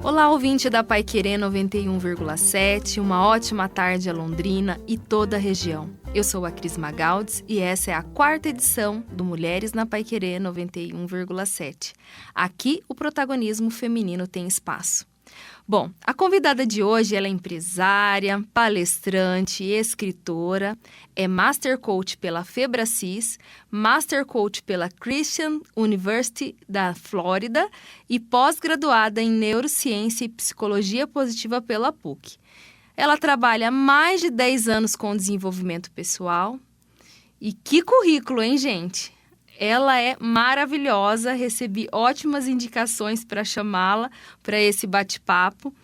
Olá, ouvinte da Paiquerê 91,7, uma ótima tarde a Londrina e toda a região. Eu sou a Cris Magaldes e essa é a 4ª edição do Mulheres na Paiquerê 91,7. Aqui o protagonismo feminino tem espaço. Bom, a convidada de hoje ela é empresária, palestrante, escritora, é Master Coach pela Febracis, Master Coach pela Christian University da Flórida e pós-graduada em Neurociência e Psicologia Positiva pela PUC. Ela trabalha há mais de 10 anos com desenvolvimento pessoal. E que currículo, hein, gente? Ela é maravilhosa, recebi ótimas indicações para chamá-la para esse bate-papo.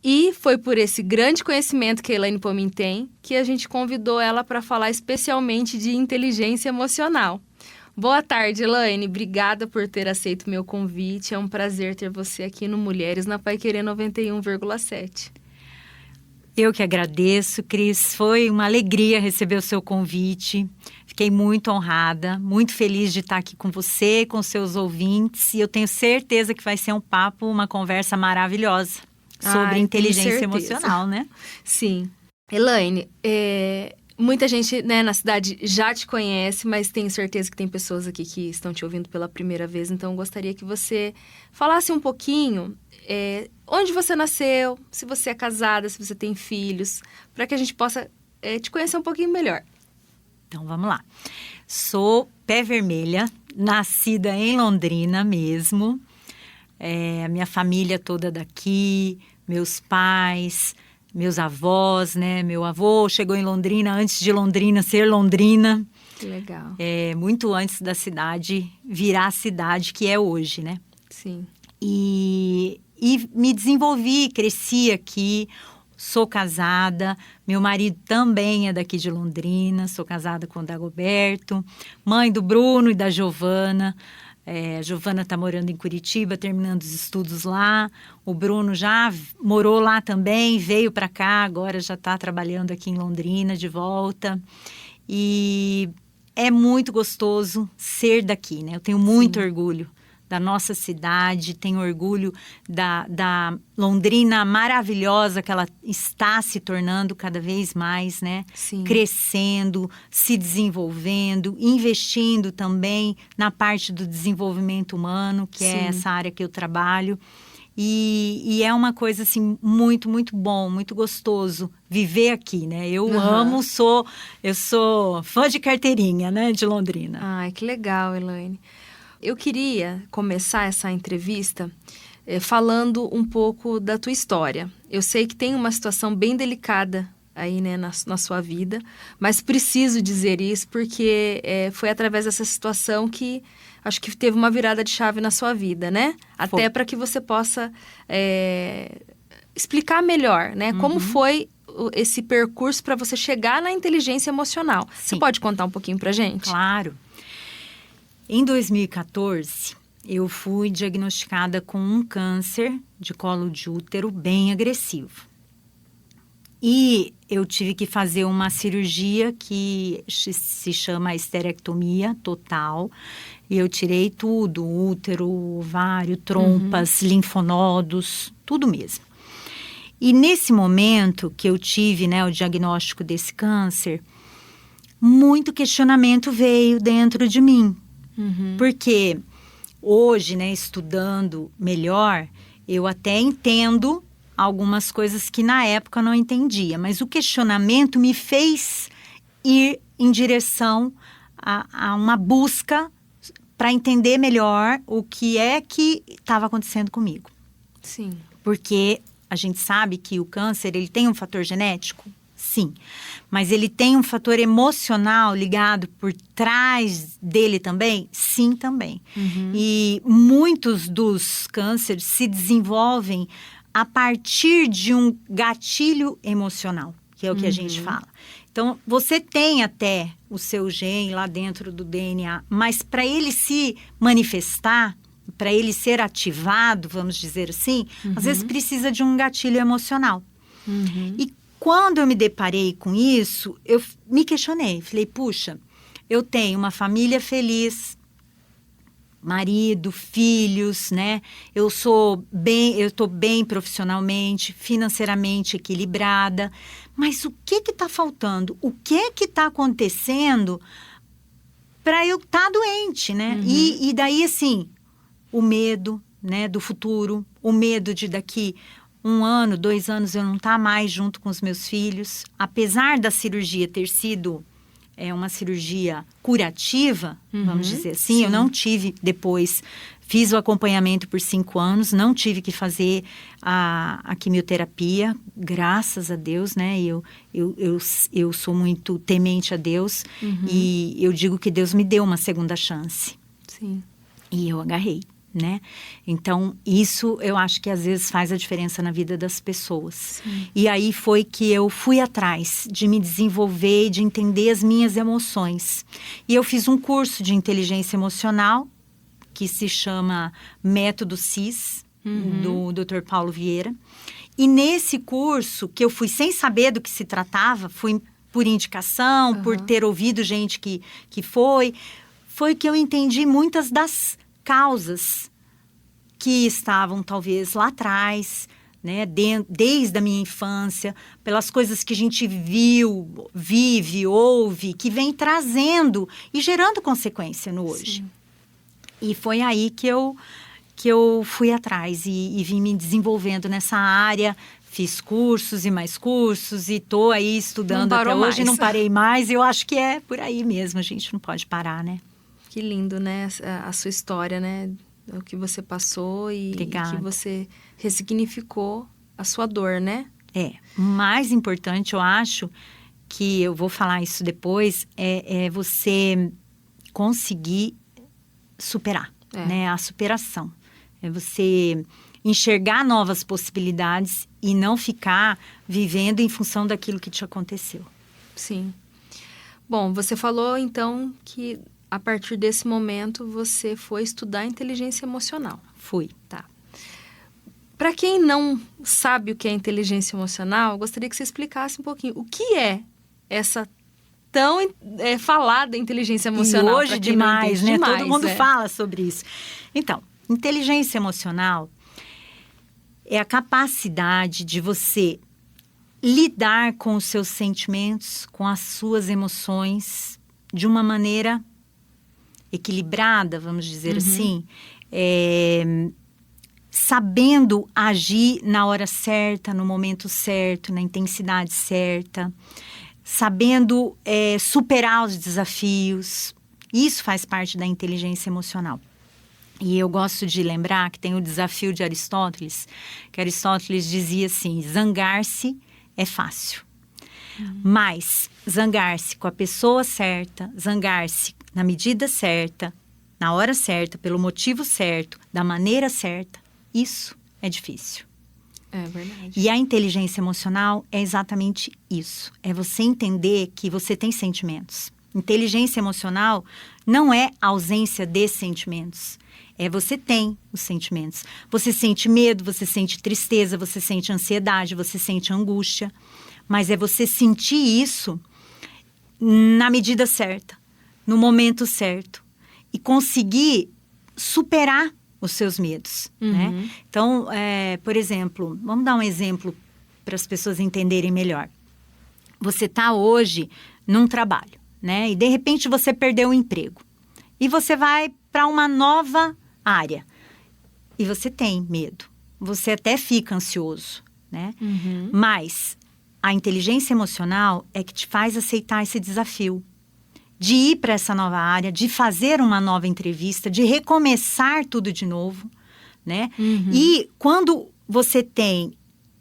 E foi por esse grande conhecimento que a Elaine Pomin tem que a gente convidou ela para falar especialmente de inteligência emocional. Boa tarde, Elaine. Obrigada por ter aceito meu convite. É um prazer ter você aqui no Mulheres na Paiquerê 91,7. Eu que agradeço, Cris. Foi uma alegria receber o seu convite. Fiquei muito honrada, muito feliz de estar aqui com você, com seus ouvintes. E eu tenho certeza que vai ser um papo, uma conversa maravilhosa sobre inteligência emocional, né? Sim. Elaine, muita gente, né, na cidade já te conhece, mas tenho certeza que tem pessoas aqui que estão te ouvindo pela primeira vez. Então, eu gostaria que você falasse um pouquinho onde você nasceu, se você é casada, se você tem filhos, para que a gente possa te conhecer um pouquinho melhor. Então, vamos lá. Sou pé vermelha, nascida em Londrina mesmo. A minha família toda daqui, meus pais, meus avós, né? Meu avô chegou em Londrina antes de Londrina ser Londrina. Que legal. Muito antes da cidade virar a cidade que é hoje, né? Sim. E me desenvolvi, cresci aqui. Sou casada, meu marido também é daqui de Londrina, sou casada com o Dagoberto, mãe do Bruno e da Giovana. A Giovana está morando em Curitiba, terminando os estudos lá. O Bruno já morou lá também, veio para cá, agora já está trabalhando aqui em Londrina de volta. E é muito gostoso ser daqui, né? Eu tenho muito orgulho da nossa cidade, tenho orgulho da Londrina maravilhosa que ela está se tornando cada vez mais, né? Sim. Crescendo, se desenvolvendo, investindo também na parte do desenvolvimento humano, que é essa área que eu trabalho. E é uma coisa, assim, muito, muito bom, muito gostoso viver aqui, né? Eu amo, eu sou fã de carteirinha, né, de Londrina. Ai, que legal, Elaine. Eu queria começar essa entrevista falando um pouco da tua história. Eu sei que tem uma situação bem delicada aí, né, na sua vida, mas preciso dizer isso porque foi através dessa situação que acho que teve uma virada de chave na sua vida, né? Até para que você possa explicar melhor, né? Como foi esse percurso para você chegar na inteligência emocional. Sim. Você pode contar um pouquinho pra gente? Claro. Em 2014, eu fui diagnosticada com um câncer de colo de útero bem agressivo. E eu tive que fazer uma cirurgia que se chama esterectomia total. E eu tirei tudo, útero, ovário, trompas, linfonodos, tudo mesmo. E nesse momento que eu tive, né, o diagnóstico desse câncer, muito questionamento veio dentro de mim. Porque hoje, né, estudando melhor, eu até entendo algumas coisas que na época eu não entendia. Mas o questionamento me fez ir em direção a uma busca para entender melhor o que é que estava acontecendo comigo. Sim. Porque a gente sabe que o câncer, ele tem um fator genético? Sim, mas ele tem um fator emocional ligado por trás dele também? Sim, também. E muitos dos cânceres se desenvolvem a partir de um gatilho emocional, que é o que a gente fala. Então, você tem até o seu gene lá dentro do DNA, mas para ele se manifestar, para ele ser ativado, vamos dizer assim, às vezes precisa de um gatilho emocional. E quando eu me deparei com isso, eu me questionei. Falei, puxa, eu tenho uma família feliz, marido, filhos, né? Eu tô bem profissionalmente, financeiramente equilibrada. Mas o que está faltando? O que está acontecendo para eu estar doente, né? E daí, assim, o medo, né, do futuro, o medo de daqui 1 ano, 2 anos eu não estar mais junto com os meus filhos. Apesar da cirurgia ter sido uma cirurgia curativa, vamos dizer assim. Sim. Eu não tive depois, fiz o acompanhamento por 5 anos, não tive que fazer a quimioterapia, graças a Deus, né? Eu sou muito temente a Deus e eu digo que Deus me deu uma segunda chance. Sim. E eu agarrei, né? Então, isso eu acho que às vezes faz a diferença na vida das pessoas. Sim. E aí foi que eu fui atrás de me desenvolver e de entender as minhas emoções. E eu fiz um curso de inteligência emocional, que se chama Método CIS, do Dr. Paulo Vieira. E nesse curso, que eu fui sem saber do que se tratava, fui por indicação, por ter ouvido gente que foi que eu entendi muitas das causas que estavam talvez lá atrás, né, desde a minha infância, pelas coisas que a gente vive, ouve, que vem trazendo e gerando consequência no hoje. Sim. E foi aí que eu fui atrás e vim me desenvolvendo nessa área. Fiz cursos e mais cursos e estou aí estudando até hoje. Não parei mais. Eu acho que é por aí mesmo, a gente não pode parar, né? Que lindo, né? A sua história, né? O que você passou e que você ressignificou a sua dor, né? O mais importante, eu acho, que eu vou falar isso depois, é você conseguir superar, né? A superação. É você enxergar novas possibilidades e não ficar vivendo em função daquilo que te aconteceu. Sim. Bom, você falou, então, que a partir desse momento, você foi estudar inteligência emocional. Fui. Tá. Para quem não sabe o que é inteligência emocional, eu gostaria que você explicasse um pouquinho o que é essa tão falada inteligência emocional. E hoje demais, né? Demais, todo mundo fala sobre isso. Então, inteligência emocional é a capacidade de você lidar com os seus sentimentos, com as suas emoções, de uma maneira equilibrada, vamos dizer assim, sabendo agir na hora certa, no momento certo, na intensidade certa, sabendo superar os desafios. Isso faz parte da inteligência emocional. E eu gosto de lembrar que tem o desafio de Aristóteles, que Aristóteles dizia assim: zangar-se é fácil. Mas zangar-se com a pessoa certa, zangar-se na medida certa, na hora certa, pelo motivo certo, da maneira certa, isso é difícil. É verdade. E a inteligência emocional é exatamente isso. É você entender que você tem sentimentos. Inteligência emocional não é ausência de sentimentos. Você tem os sentimentos. Você sente medo, você sente tristeza, você sente ansiedade, você sente angústia. Mas é você sentir isso na medida certa, no momento certo. E conseguir superar os seus medos, né? Então, por exemplo, vamos dar um exemplo para as pessoas entenderem melhor. Você está hoje num trabalho, né? E de repente você perdeu o emprego. E você vai para uma nova área. E você tem medo. Você até fica ansioso, né? Mas a inteligência emocional é que te faz aceitar esse desafio. De ir para essa nova área, de fazer uma nova entrevista, de recomeçar tudo de novo, né? E quando você tem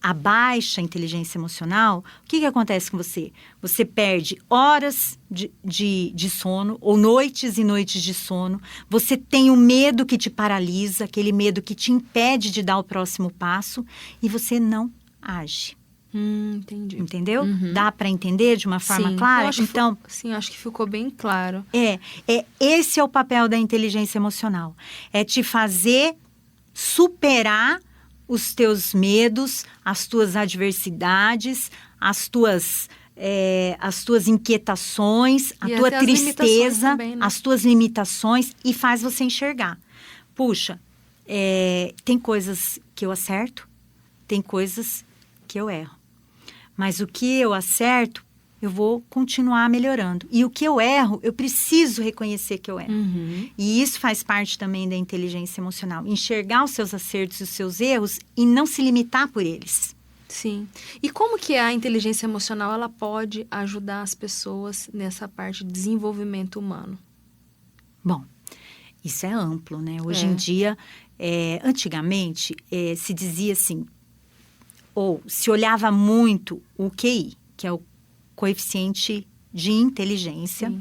a baixa inteligência emocional, o que acontece com você? Você perde horas de sono, ou noites e noites de sono. Você tem o medo que te paralisa, aquele medo que te impede de dar o próximo passo, e você não age. Entendi. Entendeu? Dá para entender de uma forma clara? Sim, acho que ficou bem claro. Esse é o papel da inteligência emocional. É te fazer superar os teus medos, as tuas adversidades, as tuas as tuas inquietações, a E tua até as limitações tristeza, também, né? as tuas limitações e faz você enxergar. Puxa, tem coisas que eu acerto, tem coisas que eu erro. Mas o que eu acerto, eu vou continuar melhorando. E o que eu erro, eu preciso reconhecer que eu erro. Uhum. E isso faz parte também da inteligência emocional. Enxergar os seus acertos e os seus erros e não se limitar por eles. Sim. E como que a inteligência emocional ela pode ajudar as pessoas nessa parte de desenvolvimento humano? Bom, isso é amplo, né? Hoje em dia, antigamente, se dizia assim, ou se olhava muito o QI, que é o coeficiente de inteligência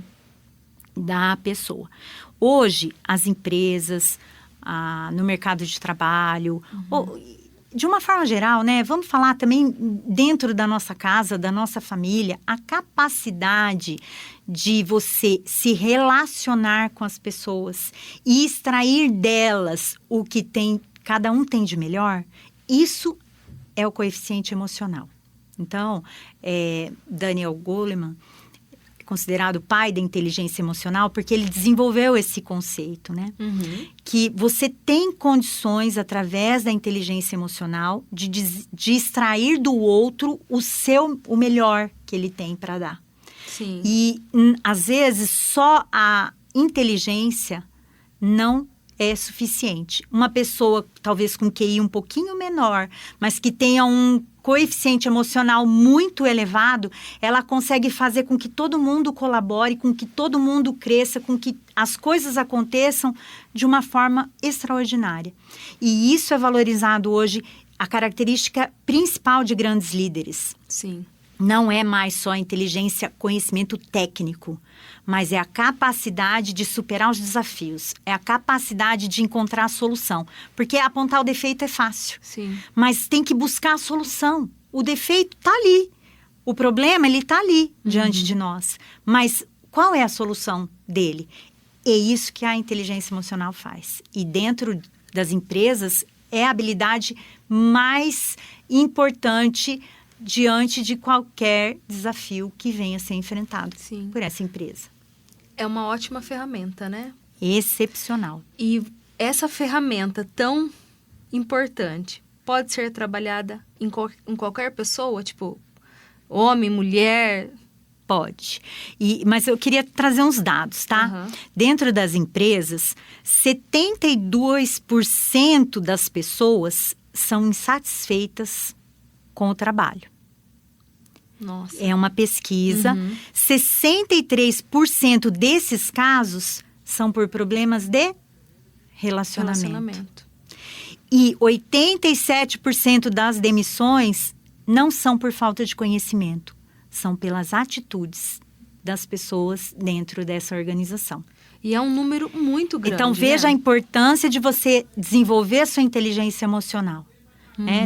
da pessoa. Hoje, as empresas, no mercado de trabalho, de uma forma geral, né? Vamos falar também dentro da nossa casa, da nossa família, a capacidade de você se relacionar com as pessoas e extrair delas o que cada um tem de melhor, isso é o coeficiente emocional. Então, Daniel Goleman é considerado o pai da inteligência emocional porque ele desenvolveu esse conceito, né? Uhum. Que você tem condições, através da inteligência emocional, de extrair do outro o melhor que ele tem para dar. Sim. E, às vezes, só a inteligência não é suficiente. Uma pessoa, talvez com QI um pouquinho menor, mas que tenha um coeficiente emocional muito elevado, ela consegue fazer com que todo mundo colabore, com que todo mundo cresça, com que as coisas aconteçam de uma forma extraordinária. E isso é valorizado hoje, a característica principal de grandes líderes. Sim. Não é mais só inteligência, conhecimento técnico, mas é a capacidade de superar os desafios, é a capacidade de encontrar a solução. Porque apontar o defeito é fácil, Sim. mas tem que buscar a solução. O defeito está ali, o problema ele está ali diante de nós. Mas qual é a solução dele? É isso que a inteligência emocional faz. E dentro das empresas é a habilidade mais importante diante de qualquer desafio que venha a ser enfrentado por essa empresa. É uma ótima ferramenta, né? Excepcional. E essa ferramenta tão importante pode ser trabalhada em qualquer pessoa? Tipo, homem, mulher? Pode. Mas eu queria trazer uns dados, tá? Dentro das empresas, 72% das pessoas são insatisfeitas com o trabalho. Nossa. É uma pesquisa. 63% desses casos são por problemas de relacionamento. E 87% das demissões não são por falta de conhecimento, são pelas atitudes das pessoas dentro dessa organização. E é um número muito grande. Então, veja a importância de você desenvolver a sua inteligência emocional.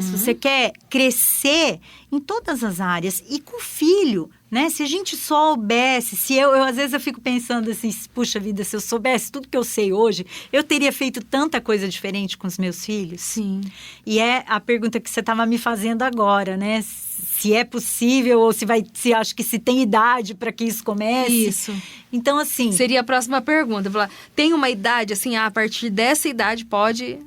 Se você quer crescer em todas as áreas e com o filho, né? Se a gente soubesse, se eu às vezes eu fico pensando assim, puxa vida, se eu soubesse tudo que eu sei hoje, eu teria feito tanta coisa diferente com os meus filhos. Sim. E é a pergunta que você estava me fazendo agora, né? Se é possível ou se acha que se tem idade para que isso comece. Isso. Então, assim... Seria a próxima pergunta. Tem uma idade, assim, a partir dessa idade pode...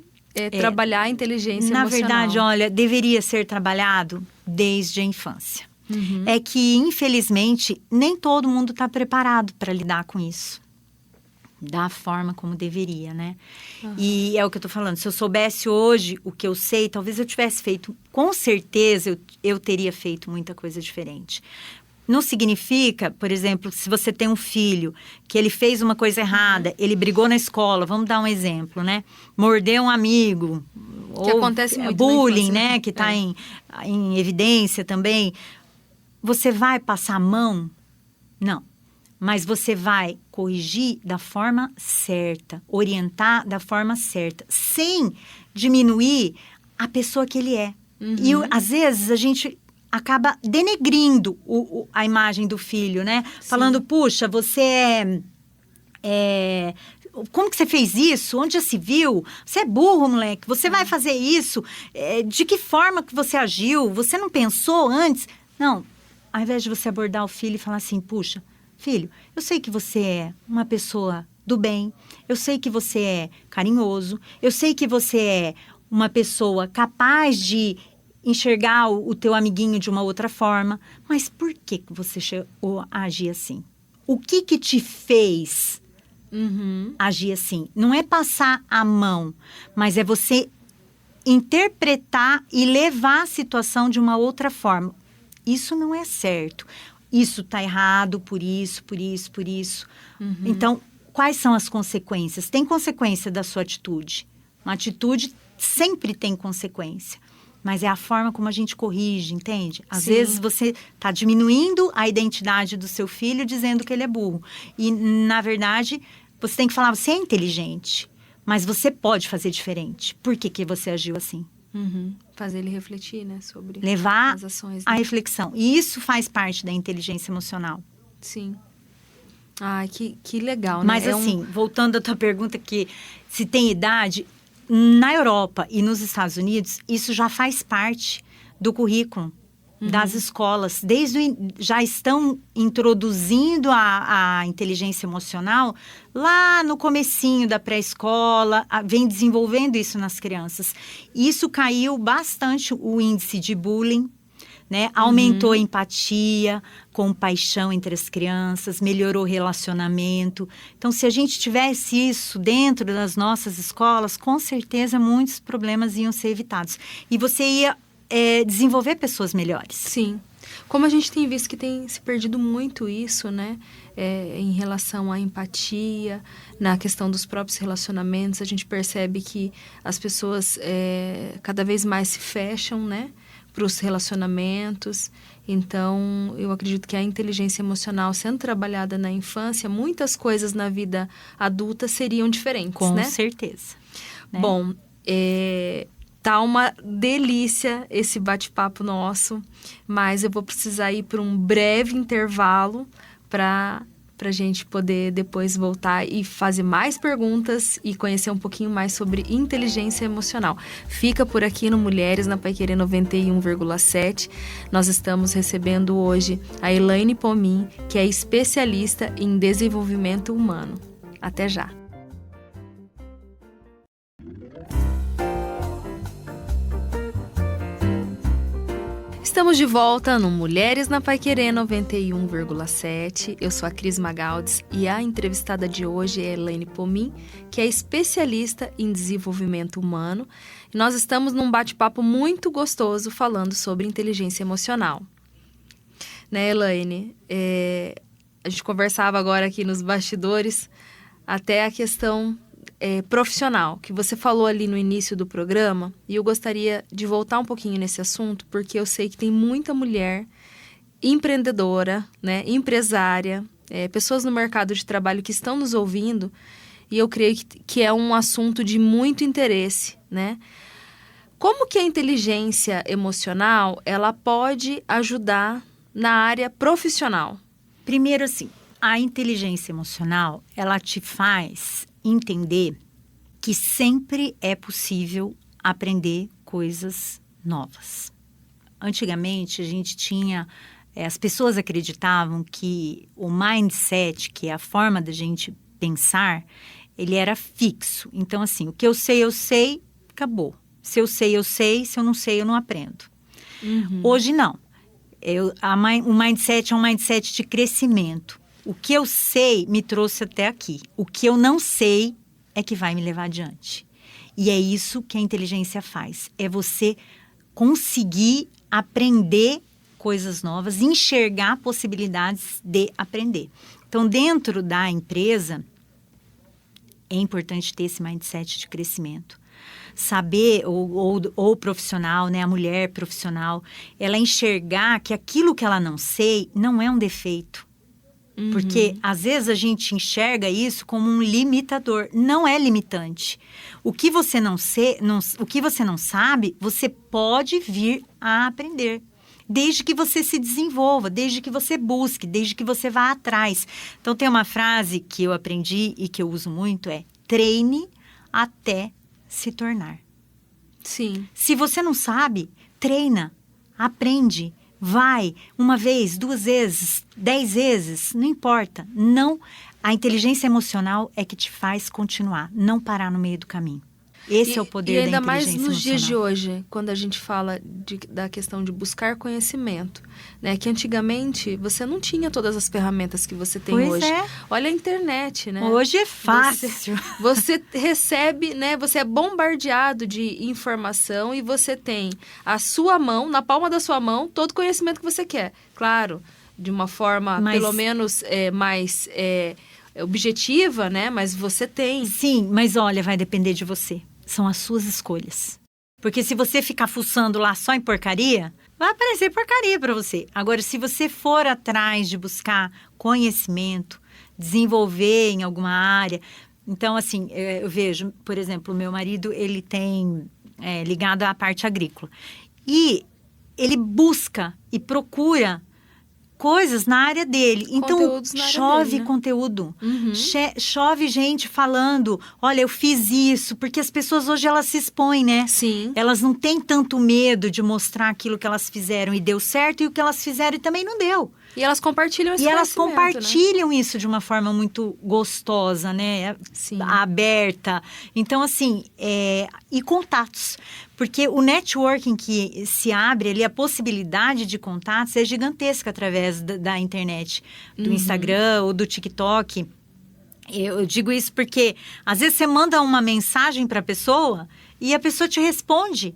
trabalhar a inteligência emocional. Na verdade, olha, deveria ser trabalhado desde a infância. É que, infelizmente, nem todo mundo está preparado para lidar com isso. Da forma como deveria, né? E é o que eu estou falando. Se eu soubesse hoje o que eu sei, talvez eu tivesse feito... Com certeza, eu teria feito muita coisa diferente. Não significa, por exemplo, se você tem um filho que ele fez uma coisa errada, ele brigou na escola, vamos dar um exemplo, né? Mordeu um amigo. Que ou acontece muito bullying, na infância, né? Que está em evidência também. Você vai passar a mão? Não. Mas você vai corrigir da forma certa, orientar da forma certa, sem diminuir a pessoa que ele é. E às vezes a gente... acaba denegrindo a imagem do filho, né? Sim. Falando, puxa, você como que você fez isso? Onde já se viu? Você é burro, moleque. Você vai fazer isso? De que forma que você agiu? Você não pensou antes? Não. ao invés de você abordar o filho e falar assim, puxa, filho, eu sei que você é uma pessoa do bem, eu sei que você é carinhoso, eu sei que você é uma pessoa capaz de enxergar o teu amiguinho de uma outra forma, mas por que você chegou a agir assim? O que te fez agir assim? Não é passar a mão, mas é você interpretar e levar a situação de uma outra forma. Isso não é certo. Isso está errado por isso, por isso, por isso. Então, quais são as consequências? Tem consequência da sua atitude. Uma atitude sempre tem consequência. Mas é a forma como a gente corrige, entende? Às vezes você está diminuindo a identidade do seu filho dizendo que ele é burro. E, na verdade, você tem que falar, você é inteligente, mas você pode fazer diferente. Por que você agiu assim? Fazer ele refletir, né? Sobre levar as ações, a né? reflexão. E isso faz parte da inteligência emocional. Sim. Ai, que legal, né? Mas assim, voltando à tua pergunta que se tem idade... Na Europa e nos Estados Unidos, isso já faz parte do currículo das escolas. Já estão introduzindo a inteligência emocional lá no comecinho da pré-escola, vem desenvolvendo isso nas crianças. Isso caiu bastante o índice de bullying, né? Aumentou a empatia, compaixão entre as crianças, melhorou o relacionamento. Então, se a gente tivesse isso dentro das nossas escolas, com certeza muitos problemas iam ser evitados. E você ia desenvolver pessoas melhores. Sim. Como a gente tem visto que tem se perdido muito isso, né? Em relação à empatia, na questão dos próprios relacionamentos, a gente percebe que as pessoas cada vez mais se fecham, né? Para os relacionamentos. Então, eu acredito que a inteligência emocional, sendo trabalhada na infância, muitas coisas na vida adulta seriam diferentes, Com né? certeza. Né? Bom, tá uma delícia esse bate-papo nosso, mas eu vou precisar ir para um breve intervalo para a gente poder depois voltar e fazer mais perguntas e conhecer um pouquinho mais sobre inteligência emocional. Fica por aqui no Mulheres na Paiquerê 91,7. Nós estamos recebendo hoje a Elaine Pomin, que é especialista em desenvolvimento humano. Até já! Estamos de volta no Mulheres na Paiquerê 91,7. Eu sou a Cris Magaldes e a entrevistada de hoje é Elaine Pomin, que é especialista em desenvolvimento humano. E nós estamos num bate-papo muito gostoso falando sobre inteligência emocional. Né, Elaine? A gente conversava agora aqui nos bastidores até a questão profissional, que você falou ali no início do programa, e eu gostaria de voltar um pouquinho nesse assunto, porque eu sei que tem muita mulher empreendedora, né, empresária, pessoas no mercado de trabalho que estão nos ouvindo, e eu creio que é um assunto de muito interesse, né? Como que a inteligência emocional, ela pode ajudar na área profissional? Primeiro, assim, a inteligência emocional, ela te faz entender que sempre é possível aprender coisas novas. Antigamente, a gente tinha... as pessoas acreditavam que o mindset, que é a forma da gente pensar, ele era fixo. Então, assim, o que eu sei, acabou. Se eu sei, eu sei. Se eu não sei, eu não aprendo. Hoje, não. O mindset é um mindset de crescimento. O que eu sei me trouxe até aqui. O que eu não sei é que vai me levar adiante. E é isso que a inteligência faz. É você conseguir aprender coisas novas, enxergar possibilidades de aprender. Então, dentro da empresa, é importante ter esse mindset de crescimento. Saber, ou o profissional, né, a mulher profissional, ela enxergar que aquilo que ela não sei não é um defeito. Porque, às vezes, a gente enxerga isso como um limitador. Não é limitante. O que você não sabe, você pode vir a aprender. Desde que você se desenvolva, desde que você busque, desde que você vá atrás. Então, tem uma frase que eu aprendi e que eu uso muito, treine até se tornar. Sim. Se você não sabe, treina, aprende. Vai uma vez, 2 vezes, 10 vezes, não importa. Não, a inteligência emocional é que te faz continuar, não parar no meio do caminho. Esse é o poder da inteligência emocional. E ainda mais nos dias de hoje, quando a gente fala da questão de buscar conhecimento, né? Que antigamente você não tinha todas as ferramentas que você tem hoje. É. Olha a internet, né? Hoje é fácil. Você recebe, né? Você é bombardeado de informação e você tem a sua mão, na palma da sua mão, todo o conhecimento que você quer. Claro, de uma forma pelo menos mais objetiva, né? Mas você tem. Sim, mas olha, vai depender de você. São as suas escolhas. Porque se você ficar fuçando lá só em porcaria, vai aparecer porcaria para você. Agora, se você for atrás de buscar conhecimento, desenvolver em alguma área... Então, assim, eu vejo, por exemplo, o meu marido, ele tem ligado à parte agrícola. E ele busca e procura coisas na área dele. Então, chove dele, né? Conteúdo. Uhum. Chove gente falando, olha, eu fiz isso. Porque as pessoas hoje, elas se expõem, né? Sim. Elas não têm tanto medo de mostrar aquilo que elas fizeram e deu certo. E o que elas fizeram e também não deu. E elas compartilham esse conhecimento, E elas compartilham, né? Isso de uma forma muito gostosa, né? Sim. Aberta. Então, assim, e contatos. Porque o networking que se abre ali, a possibilidade de contatos é gigantesca através da internet. Do Instagram ou do TikTok. Eu digo isso porque, às vezes, você manda uma mensagem para a pessoa e a pessoa te responde.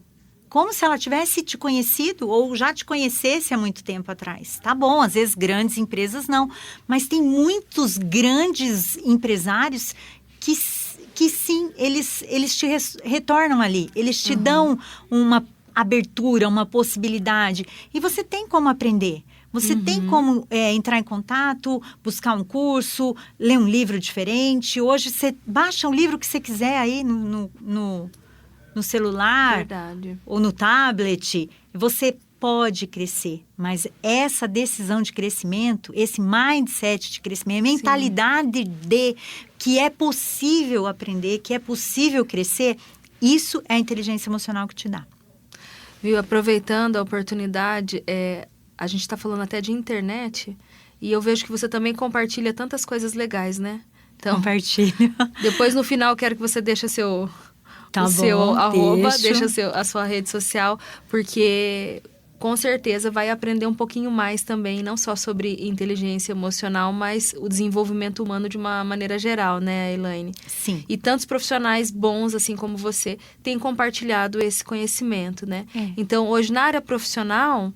Como se ela tivesse te conhecido ou já te conhecesse há muito tempo atrás. Tá bom, às vezes grandes empresas não. Mas tem muitos grandes empresários que sim, eles te retornam ali. Eles te dão uma abertura, uma possibilidade. E você tem como aprender. Você tem como entrar em contato, buscar um curso, ler um livro diferente. Hoje você baixa o livro que você quiser aí no celular. Verdade. Ou no tablet, você pode crescer, mas essa decisão de crescimento, esse mindset de crescimento, a mentalidade de que é possível aprender, que é possível crescer, isso é a inteligência emocional que te dá. Viu, aproveitando a oportunidade, a gente está falando até de internet, e eu vejo que você também compartilha tantas coisas legais, né? Então, compartilho. Depois, no final, quero que você deixe seu arroba, deixa a sua rede social, porque com certeza vai aprender um pouquinho mais também, não só sobre inteligência emocional, mas o desenvolvimento humano de uma maneira geral, né, Elaine? Sim. E tantos profissionais bons, assim como você, têm compartilhado esse conhecimento, né? Então, hoje, na área profissional,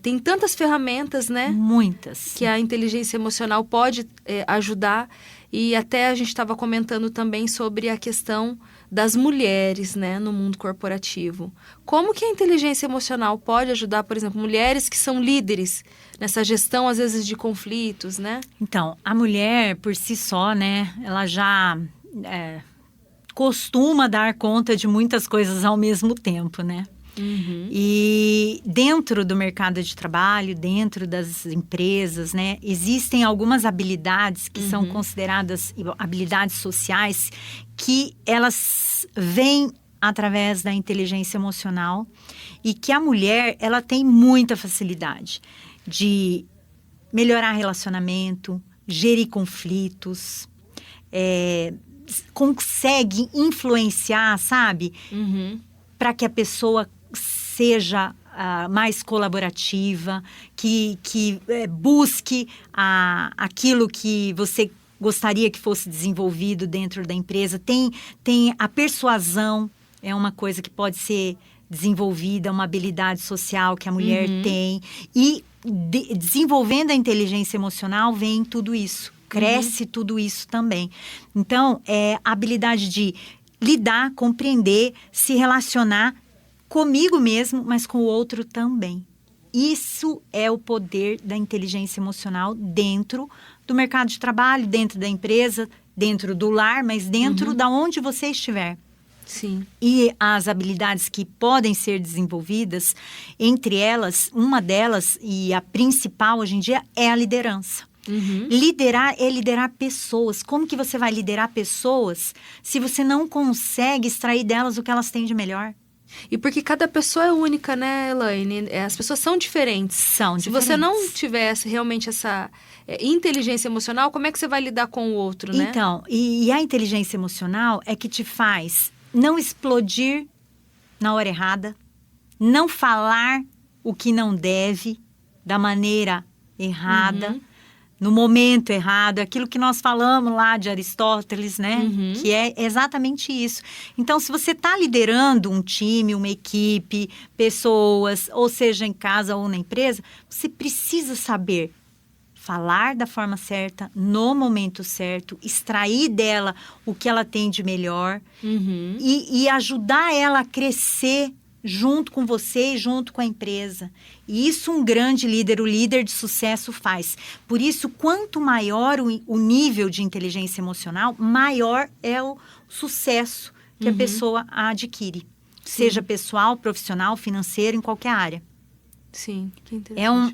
tem tantas ferramentas, né? Muitas. Que a inteligência emocional pode ajudar. E até a gente estava comentando também sobre a questão das mulheres, né, no mundo corporativo. Como que a inteligência emocional pode ajudar, por exemplo, mulheres que são líderes nessa gestão, às vezes, de conflitos, né? Então, a mulher, por si só, né, ela já costuma dar conta de muitas coisas ao mesmo tempo, né? E dentro do mercado de trabalho, dentro das empresas, né, existem algumas habilidades que são consideradas habilidades sociais que elas vêm através da inteligência emocional e que a mulher, ela tem muita facilidade de melhorar relacionamento, gerir conflitos, consegue influenciar, sabe? Para que a pessoa seja mais colaborativa, que busque aquilo que você gostaria que fosse desenvolvido dentro da empresa. Tem a persuasão, é uma coisa que pode ser desenvolvida, uma habilidade social que a mulher tem. E desenvolvendo a inteligência emocional vem tudo isso, cresce tudo isso também. Então, a habilidade de lidar, compreender, se relacionar comigo mesmo, mas com o outro também. Isso é o poder da inteligência emocional dentro do mercado de trabalho, dentro da empresa, dentro do lar, mas dentro da onde você estiver. Sim. E as habilidades que podem ser desenvolvidas, entre elas, uma delas e a principal hoje em dia é a liderança. Liderar é liderar pessoas. Como que você vai liderar pessoas se você não consegue extrair delas o que elas têm de melhor? E porque cada pessoa é única, né, Elaine? As pessoas são diferentes. São Se diferentes. você não tivesse realmente essa inteligência emocional, como é que você vai lidar com o outro, né? Então, e a inteligência emocional é que te faz não explodir na hora errada, não falar o que não deve, da maneira errada, no momento errado, aquilo que nós falamos lá de Aristóteles, né? Que é exatamente isso. Então, se você está liderando um time, uma equipe, pessoas, ou seja, em casa ou na empresa, você precisa saber falar da forma certa, no momento certo, extrair dela o que ela tem de melhor e ajudar ela a crescer junto com você e junto com a empresa. E isso um grande líder, o líder de sucesso faz. Por isso, quanto maior o nível de inteligência emocional, maior é o sucesso que a pessoa adquire. Seja pessoal, profissional, financeiro, em qualquer área. Sim, que interessante.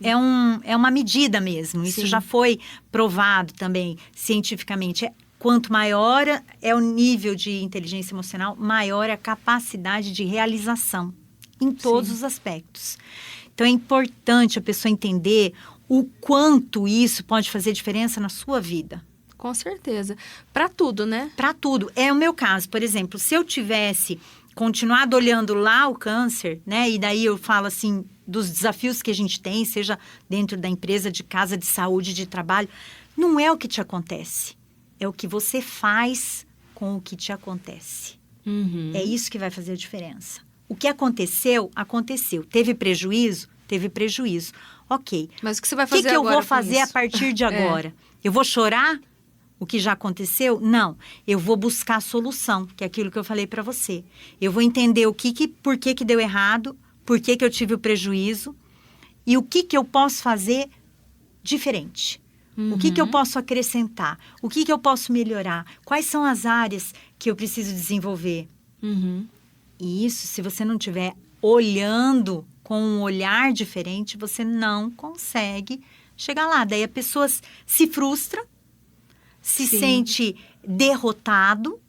É uma medida mesmo. Isso já foi provado também cientificamente. Quanto maior é o nível de inteligência emocional, maior é a capacidade de realização em todos os aspectos. Então, é importante a pessoa entender o quanto isso pode fazer diferença na sua vida. Com certeza. Para tudo, né? Para tudo. É o meu caso, por exemplo, se eu tivesse continuado olhando lá o câncer, né? E daí eu falo assim, dos desafios que a gente tem, seja dentro da empresa, de casa, de saúde, de trabalho, não é o que te acontece. É o que você faz com o que te acontece. É isso que vai fazer a diferença. O que aconteceu, aconteceu. Teve prejuízo? Teve prejuízo. Ok. Mas o que você vai fazer agora? O que eu vou fazer a partir de agora? Eu vou chorar o que já aconteceu? Não. Eu vou buscar a solução, que é aquilo que eu falei para você. Eu vou entender por que deu errado, por que eu tive o prejuízo e o que eu posso fazer diferente. O que eu posso acrescentar? O que eu posso melhorar? Quais são as áreas que eu preciso desenvolver? E isso, se você não estiver olhando com um olhar diferente, você não consegue chegar lá. Daí a pessoa se frustra, se sente derrotado,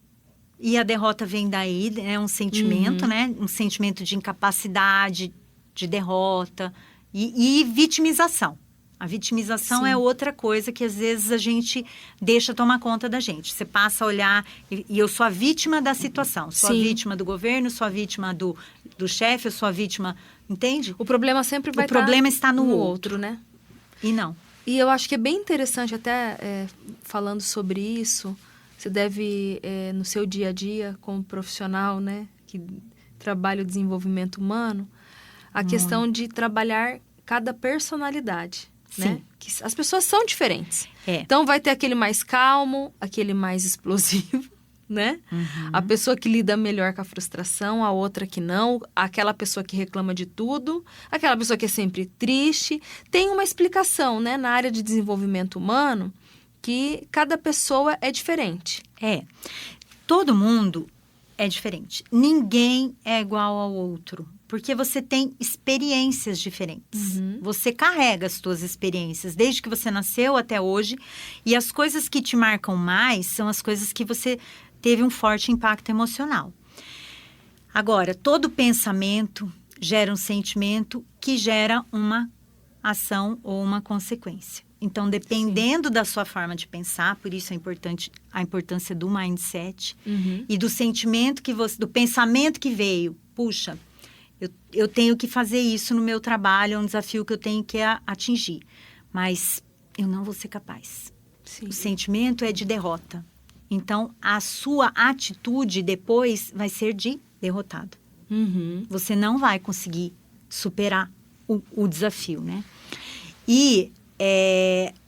e a derrota vem daí, é um sentimento, né? Um sentimento de incapacidade, de derrota e vitimização. A vitimização é outra coisa que às vezes a gente deixa tomar conta da gente. Você passa a olhar e eu sou a vítima da situação. Sou a vítima do governo, sou a vítima do chefe, eu sou a vítima... Entende? O problema sempre vai estar no outro, né? E não. E eu acho que é bem interessante até falando sobre isso. Você deve, no seu dia a dia como profissional, né? Que trabalha o desenvolvimento humano, a questão de trabalhar cada personalidade. Né? Que as pessoas são diferentes. Então, vai ter aquele mais calmo, aquele mais explosivo, né? A pessoa que lida melhor com a frustração, a outra que não, aquela pessoa que reclama de tudo, aquela pessoa que é sempre triste. Tem uma explicação, né? Na área de desenvolvimento humano, que cada pessoa é diferente. Todo mundo é diferente. Ninguém é igual ao outro. Porque você tem experiências diferentes. Você carrega as suas experiências desde que você nasceu até hoje. E as coisas que te marcam mais são as coisas que você teve um forte impacto emocional. Agora, todo pensamento gera um sentimento que gera uma ação ou uma consequência. Então, dependendo da sua forma de pensar, por isso é importante a importância do mindset e do sentimento do pensamento que veio. Puxa, eu tenho que fazer isso no meu trabalho, é um desafio que eu tenho que atingir. Mas eu não vou ser capaz. O sentimento é de derrota. Então, a sua atitude depois vai ser de derrotado. Você não vai conseguir superar o desafio, né? E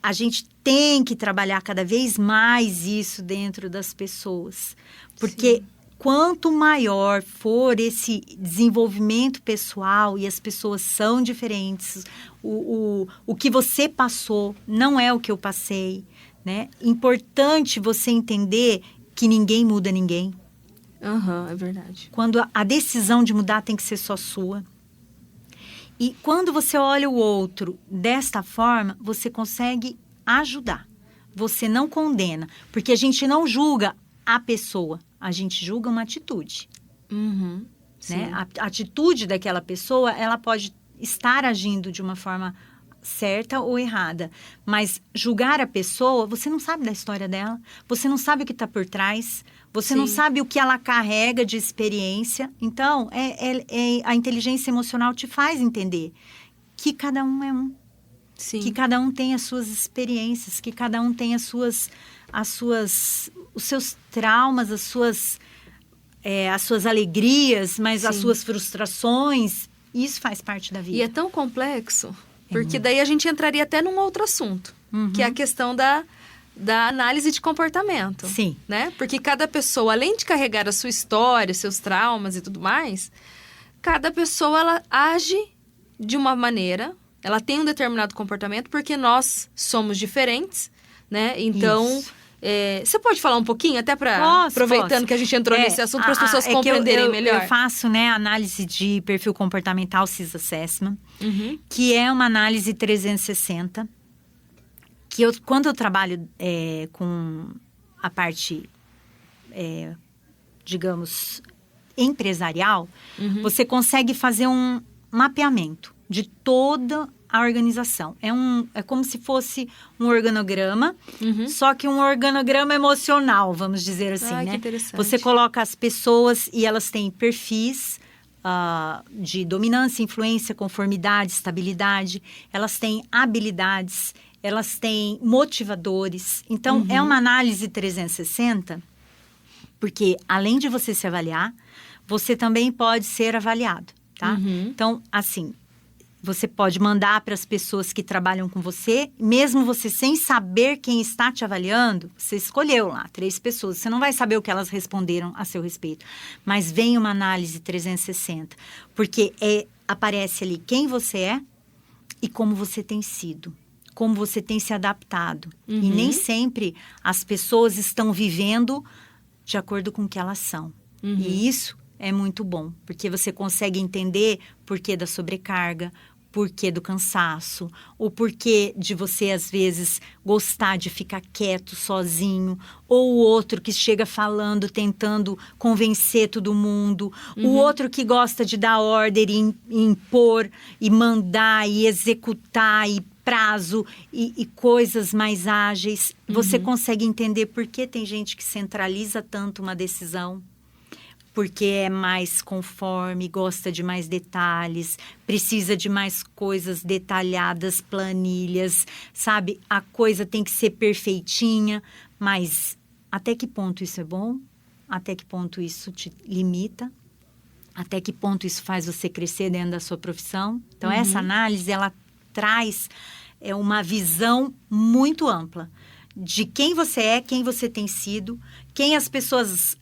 a gente tem que trabalhar cada vez mais isso dentro das pessoas. Porque... quanto maior for esse desenvolvimento pessoal e as pessoas são diferentes, o que você passou não é o que eu passei, né? Importante você entender que ninguém muda ninguém. É verdade. Quando a decisão de mudar tem que ser só sua. E quando você olha o outro desta forma, você consegue ajudar. Você não condena, porque a gente não julga a pessoa. A gente julga uma atitude. né? A atitude daquela pessoa, ela pode estar agindo de uma forma certa ou errada, mas julgar a pessoa, você não sabe da história dela, você não sabe o que está por trás, você não sabe o que ela carrega de experiência. Então, a inteligência emocional te faz entender que cada um é um. Sim. Que cada um tem as suas experiências, que cada um tem os seus traumas, as suas alegrias, mas as suas frustrações. Isso faz parte da vida. E é tão complexo, porque daí a gente entraria até num outro assunto, que é a questão da análise de comportamento. Sim. Né? Porque cada pessoa, além de carregar a sua história, seus traumas e tudo mais, cada pessoa, ela age de uma maneira, ela tem um determinado comportamento, porque nós somos diferentes, né? Então, você pode falar um pouquinho, até para aproveitando que a gente entrou nesse assunto, para as pessoas compreenderem melhor? Eu faço, né, análise de perfil comportamental, CIS Assessment, que é uma análise 360, que quando eu trabalho com a parte, digamos, empresarial, você consegue fazer um mapeamento de toda a organização. É como se fosse um organograma, só que um organograma emocional, vamos dizer assim, né? Que interessante. Você coloca as pessoas e elas têm perfis de dominância, influência, conformidade, estabilidade. Elas têm habilidades, elas têm motivadores. Então, é uma análise 360, porque além de você se avaliar, você também pode ser avaliado, tá? Então, assim, você pode mandar para as pessoas que trabalham com você, mesmo você sem saber quem está te avaliando, você escolheu lá 3 pessoas, você não vai saber o que elas responderam a seu respeito. Mas vem uma análise 360, porque aparece ali quem você é e como você tem sido, como você tem se adaptado. E nem sempre as pessoas estão vivendo de acordo com o que elas são. E isso é muito bom, porque você consegue entender porquê da sobrecarga, porquê do cansaço, o porquê de você, às vezes, gostar de ficar quieto, sozinho, ou o outro que chega falando, tentando convencer todo mundo, o outro que gosta de dar ordem e impor, e mandar, e executar, e prazo, e coisas mais ágeis. Você consegue entender por que tem gente que centraliza tanto uma decisão, porque é mais conforme, gosta de mais detalhes, precisa de mais coisas detalhadas, planilhas, sabe? A coisa tem que ser perfeitinha, mas até que ponto isso é bom? Até que ponto isso te limita? Até que ponto isso faz você crescer dentro da sua profissão? Então, essa análise, ela traz uma visão muito ampla de quem você é, quem você tem sido, quem as pessoas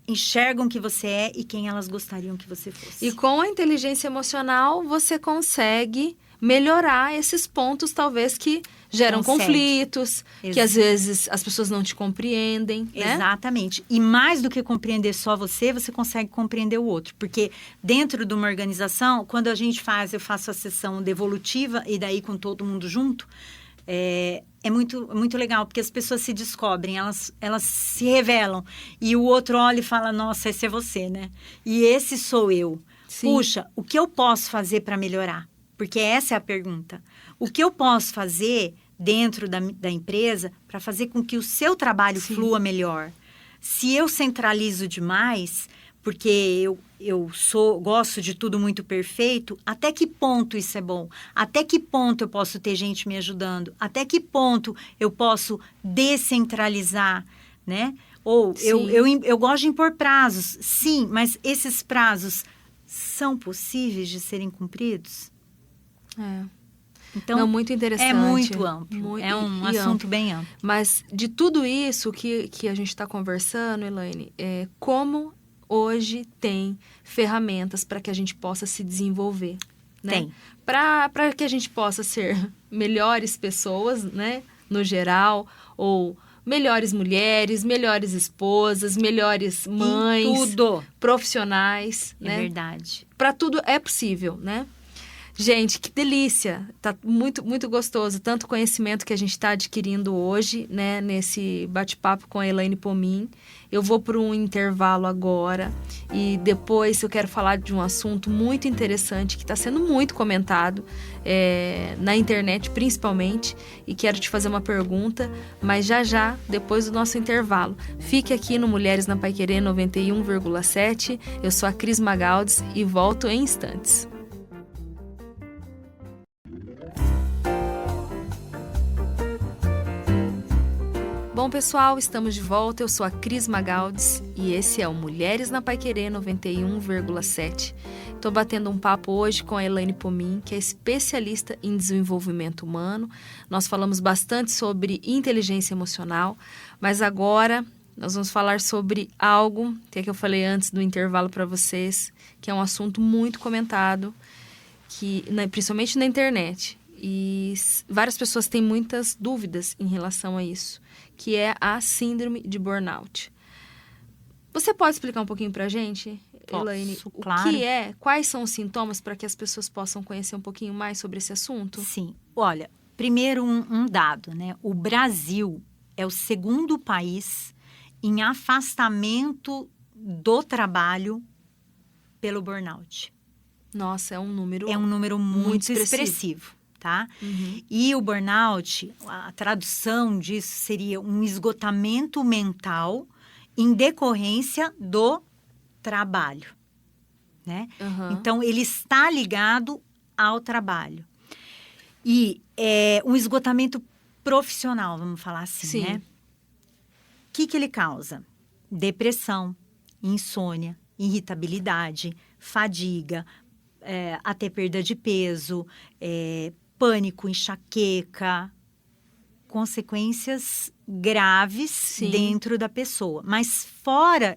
enxergam que você é e quem elas gostariam que você fosse. E com a inteligência emocional, você consegue melhorar esses pontos, talvez, que geram conflitos, que às vezes as pessoas não te compreendem, né? Exatamente. E mais do que compreender só você, você consegue compreender o outro. Porque dentro de uma organização, quando eu faço a sessão devolutiva e daí com todo mundo junto, é muito legal, porque as pessoas se descobrem, elas se revelam. E o outro olha e fala, nossa, esse é você, né? E esse sou eu. Sim. Puxa, o que eu posso fazer para melhorar? Porque essa é a pergunta. O que eu posso fazer dentro da empresa para fazer com que o seu trabalho flua melhor? Se eu centralizo demais, porque eu gosto de tudo muito perfeito, até que ponto isso é bom? Até que ponto eu posso ter gente me ajudando? Até que ponto eu posso descentralizar, né? Ou eu gosto de impor prazos, sim, mas esses prazos são possíveis de serem cumpridos? Então, não, muito interessante. É muito amplo. É um assunto bem amplo. Mas de tudo isso que a gente está conversando, Elaine, como hoje tem ferramentas para que a gente possa se desenvolver, né? Tem. Para que a gente possa ser melhores pessoas, né? No geral, ou melhores mulheres, melhores esposas, melhores mães. Em tudo. Profissionais, né? É verdade. Para tudo é possível, né? Gente, que delícia! Tá muito, muito gostoso. Tanto conhecimento que a gente está adquirindo hoje, né? Nesse bate-papo com a Elaine Pomin. Eu vou para um intervalo agora e depois eu quero falar de um assunto muito interessante que está sendo muito comentado na internet, principalmente. E quero te fazer uma pergunta, mas já, depois do nosso intervalo. Fique aqui no Mulheres na Paiquerê 91,7. Eu sou a Cris Magaldes e volto em instantes. Bom, pessoal, estamos de volta. Eu sou a Cris Magaldes e esse é o Mulheres na Paiquerê 91,7. Estou batendo um papo hoje com a Elaine Pomin, que é especialista em desenvolvimento humano. Nós falamos bastante sobre inteligência emocional, mas agora nós vamos falar sobre algo que eu falei antes do intervalo para vocês, que é um assunto muito comentado, principalmente na internet. E várias pessoas têm muitas dúvidas em relação a isso, que é a síndrome de burnout. Você pode explicar um pouquinho pra gente, Elaine, claro. O que é, quais são os sintomas para que as pessoas possam conhecer um pouquinho mais sobre esse assunto? Sim. Olha, primeiro um dado, né? O Brasil é o segundo país em afastamento do trabalho pelo burnout. Nossa, é um número muito expressivo. Tá? Uhum. E o burnout, a tradução disso seria um esgotamento mental em decorrência do trabalho, né? Uhum. Então, ele está ligado ao trabalho. E um esgotamento profissional, vamos falar assim, Sim. né? O que ele causa? Depressão, insônia, irritabilidade, fadiga, até perda de peso, pânico, enxaqueca, consequências graves Sim. dentro da pessoa. Mas fora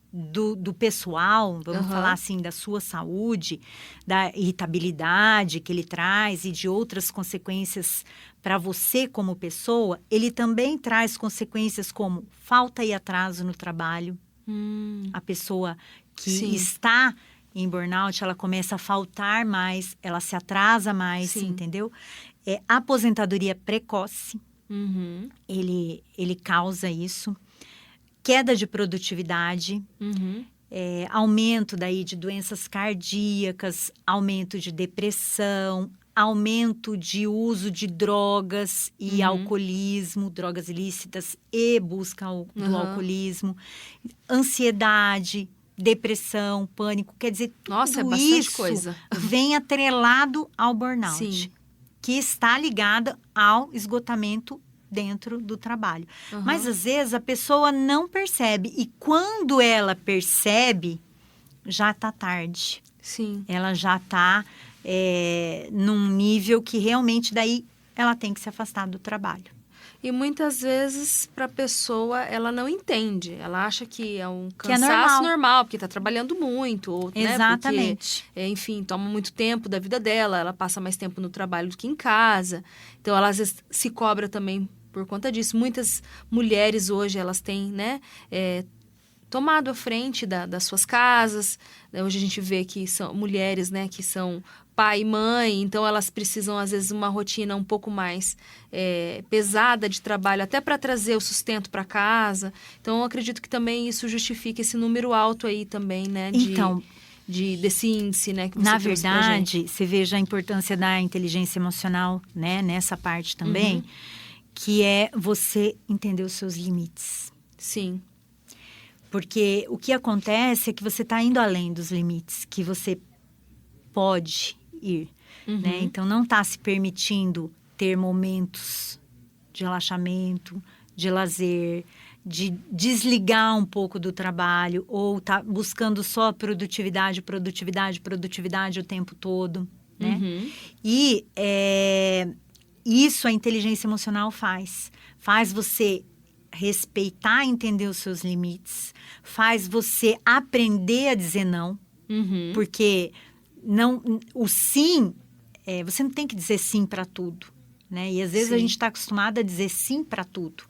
do pessoal, vamos falar assim, da sua saúde, da irritabilidade que ele traz e de outras consequências para você como pessoa, ele também traz consequências como falta e atraso no trabalho. A pessoa que Sim. está em burnout, ela começa a faltar mais, ela se atrasa mais, Sim. entendeu? Aposentadoria precoce, Uhum. ele causa isso. Queda de produtividade, Uhum. aumento daí de doenças cardíacas, aumento de depressão, aumento de uso de drogas e alcoolismo, drogas ilícitas e busca do alcoolismo, ansiedade, depressão, pânico, quer dizer, Nossa, tudo bastante isso coisa. vem atrelado ao burnout, Sim. que está ligado ao esgotamento dentro do trabalho. Mas, às vezes, a pessoa não percebe. E quando ela percebe, já está tarde. Sim. Ela já está num nível que realmente daí ela tem que se afastar do trabalho. E muitas vezes, para a pessoa, ela não entende. Ela acha que é um Que é cansaço normal, porque está trabalhando muito. Ou, Exatamente. Né, porque, enfim, toma muito tempo da vida dela. Ela passa mais tempo no trabalho do que em casa. Então, ela às vezes se cobra também por conta disso. Muitas mulheres hoje, elas têm, né, tomado a frente das suas casas. Hoje a gente vê que são mulheres, né, que são pai e mãe, então elas precisam, às vezes, uma rotina um pouco mais pesada de trabalho, até para trazer o sustento para casa. Então, eu acredito que também isso justifica esse número alto aí também, né, desse índice, né, que você na trouxe pra gente. verdade, você veja a importância da inteligência emocional, né, nessa parte também, que é você entender os seus limites. Sim. Porque o que acontece é que você está indo além dos limites que você pode ir, né? Então, não está se permitindo ter momentos de relaxamento, de lazer, de desligar um pouco do trabalho, ou tá buscando só produtividade o tempo todo, né? E isso a inteligência emocional faz. Faz você respeitar e entender os seus limites, faz você aprender a dizer não, porque o sim, você não tem que dizer sim para tudo, né? E às vezes a gente está acostumada a dizer sim para tudo.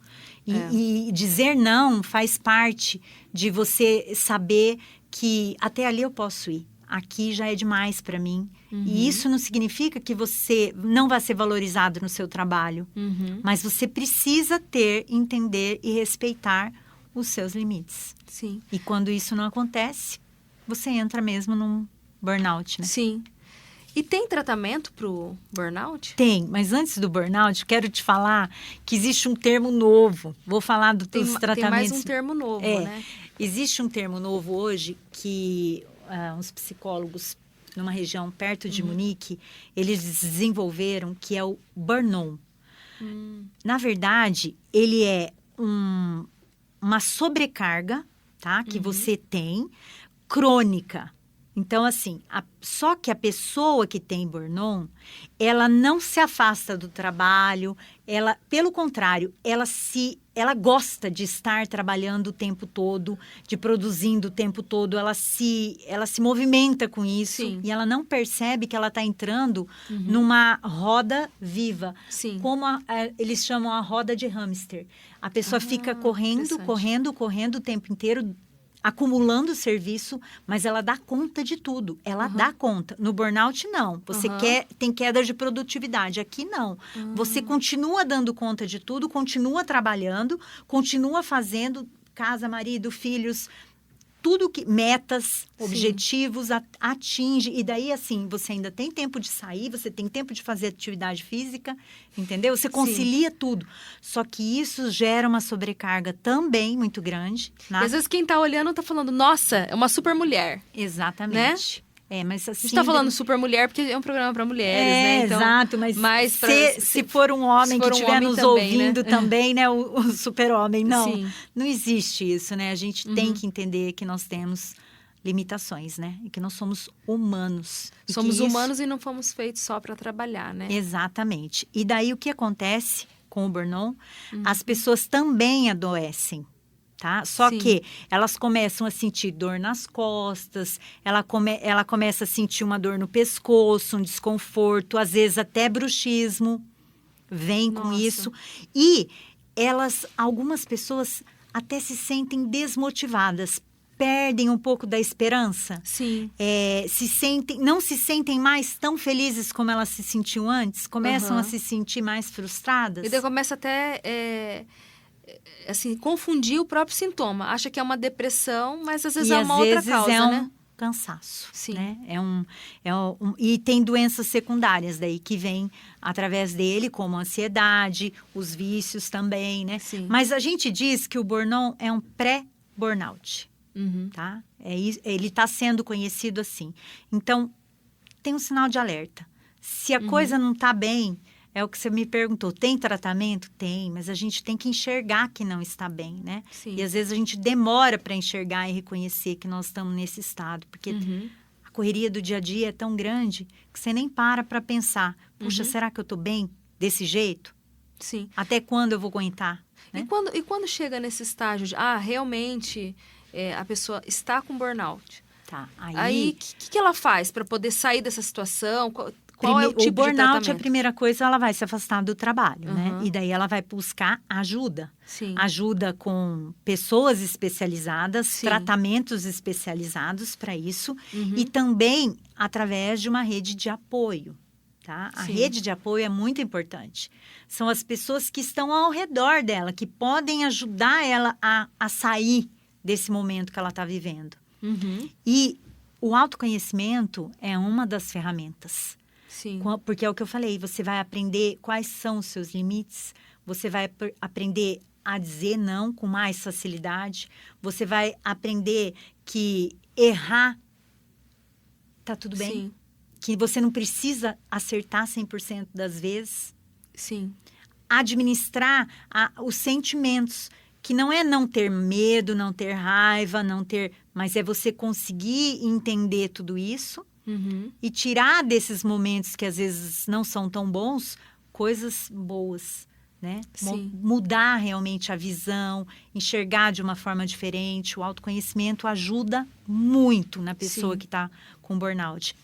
E dizer não faz parte de você saber que até ali eu posso ir, aqui já é demais para mim. E isso não significa que você não vai ser valorizado no seu trabalho. Mas você precisa entender e respeitar os seus limites. Sim. E quando isso não acontece, você entra mesmo num burnout, né? Sim. E tem tratamento pro burnout? Tem, mas antes do burnout, quero te falar que existe um termo novo. Vou falar dos tratamentos. Tem mais um termo novo, né? Existe um termo novo hoje que uns psicólogos numa região perto de Munique, eles desenvolveram, que é o burn-on. Na verdade, ele é uma sobrecarga, tá? Que você tem, crônica. Então, assim, só que a pessoa que tem burn-on, ela não se afasta do trabalho, pelo contrário, ela gosta de estar trabalhando o tempo todo, de produzindo o tempo todo, ela se movimenta com isso. Sim. E ela não percebe que ela está entrando numa roda viva. Sim. Como eles chamam a roda de hamster. A pessoa fica correndo o tempo inteiro, acumulando serviço, mas ela dá conta de tudo. Ela dá conta. No burnout, não. Você tem queda de produtividade. Aqui, não. Você continua dando conta de tudo, continua trabalhando, continua fazendo casa, marido, filhos, tudo que... metas, objetivos, atinge. E daí, assim, você ainda tem tempo de sair, você tem tempo de fazer atividade física, entendeu? Você concilia tudo. Só que isso gera uma sobrecarga também muito grande. Né? E às vezes quem tá olhando tá falando, nossa, é uma super mulher. Exatamente. Né? Mas assim... A gente tá falando super mulher porque é um programa para mulheres, né? Então, exato, mas se for um homem que estiver nos ouvindo também, né? O super-homem, não. Não existe isso, né? A gente tem que entender que nós temos limitações, né? E que nós somos humanos. Somos humanos e não fomos feitos só para trabalhar, né? Exatamente. E daí o que acontece com o burn-on? As pessoas também adoecem. Tá? Só que elas começam a sentir dor nas costas, ela começa a sentir uma dor no pescoço, um desconforto, às vezes até bruxismo vem com isso. E algumas pessoas até se sentem desmotivadas, perdem um pouco da esperança. Sim. Não se sentem mais tão felizes como elas se sentiam antes, começam a se sentir mais frustradas. E daí começa até... assim, confundir o próprio sintoma. Acha que é uma depressão, mas às vezes é uma outra causa, né? Cansaço. Sim. Né? E tem doenças secundárias daí que vêm através dele, como a ansiedade, os vícios também, né? Sim. Mas a gente diz que o burn-on é um pré-burnout, tá? Ele está sendo conhecido assim. Então, tem um sinal de alerta. Se a coisa não está bem... É o que você me perguntou. Tem tratamento? Tem, mas a gente tem que enxergar que não está bem, né? Sim. E às vezes a gente demora para enxergar e reconhecer que nós estamos nesse estado. Porque a correria do dia a dia é tão grande que você nem para pensar. Puxa, será que eu estou bem desse jeito? Sim. Até quando eu vou aguentar? Né? E quando chega nesse estágio de, realmente a pessoa está com burnout. Tá. Aí, o que ela faz para poder sair dessa situação? Qual é o tipo de tratamento? O burnout, a primeira coisa, ela vai se afastar do trabalho, né? E daí ela vai buscar ajuda. Sim. Ajuda com pessoas especializadas, tratamentos especializados para isso. E também através de uma rede de apoio, tá? A rede de apoio é muito importante. São as pessoas que estão ao redor dela, que podem ajudar ela a sair desse momento que ela está vivendo. E o autoconhecimento é uma das ferramentas. Sim. Porque é o que eu falei, você vai aprender quais são os seus limites, você vai aprender a dizer não com mais facilidade, você vai aprender que errar tá tudo bem, Sim. que você não precisa acertar 100% das vezes. Sim. Administrar os sentimentos, que não é não ter medo, não ter raiva, mas é você conseguir entender tudo isso. E tirar desses momentos que às vezes não são tão bons, coisas boas, né? Mudar realmente a visão, enxergar de uma forma diferente. O autoconhecimento ajuda muito na pessoa que está com burnout.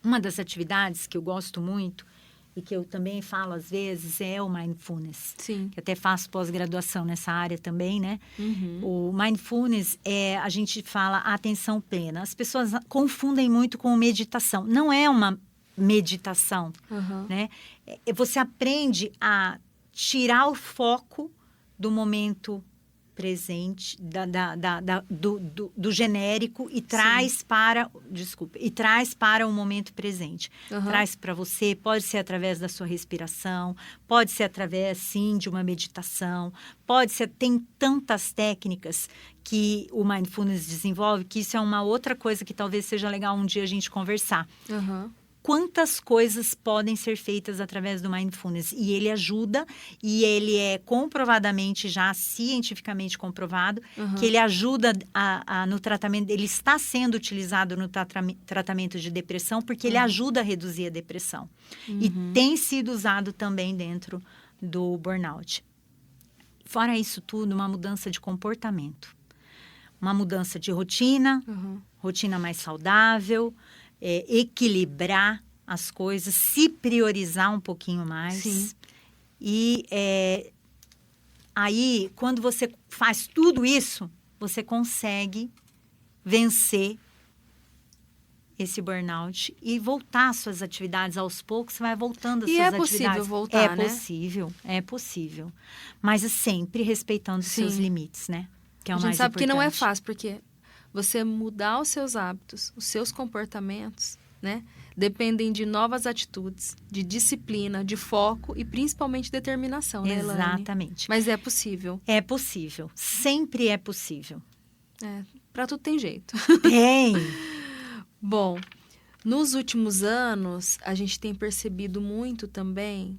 Uma das atividades que eu gosto muito e que eu também falo às vezes, é o Mindfulness. Sim. Que até faço pós-graduação nessa área também, né? O Mindfulness a gente fala atenção plena. As pessoas confundem muito com meditação. Não é uma meditação, né? Você aprende a tirar o foco do momento presente, do genérico e traz para, e traz para o momento presente. Traz para você, pode ser através da sua respiração, pode ser através, sim, de uma meditação, pode ser, tem tantas técnicas que o Mindfulness desenvolve, que isso é uma outra coisa que talvez seja legal um dia a gente conversar. Quantas coisas podem ser feitas através do Mindfulness. E ele ajuda, e ele é comprovadamente, já cientificamente comprovado, que ele ajuda no tratamento, ele está sendo utilizado no tratamento de depressão, porque ele ajuda a reduzir a depressão. E tem sido usado também dentro do burnout. Fora isso tudo, uma mudança de comportamento. Uma mudança de rotina, rotina mais saudável, equilibrar as coisas, se priorizar um pouquinho mais. Sim. E aí, quando você faz tudo isso, você consegue vencer esse burnout e voltar às suas atividades aos poucos. Você vai voltando às suas atividades. E é possível voltar, né? É possível. Mas sempre respeitando os seus limites, né? Que é o mais importante. A gente sabe que não é fácil, porque você mudar os seus hábitos, os seus comportamentos, né? Dependem de novas atitudes, de disciplina, de foco e principalmente determinação, né, Elaine? Exatamente. Mas é possível. É possível. Sempre é possível. Para tudo tem jeito. Tem! Bom, nos últimos anos, a gente tem percebido muito também,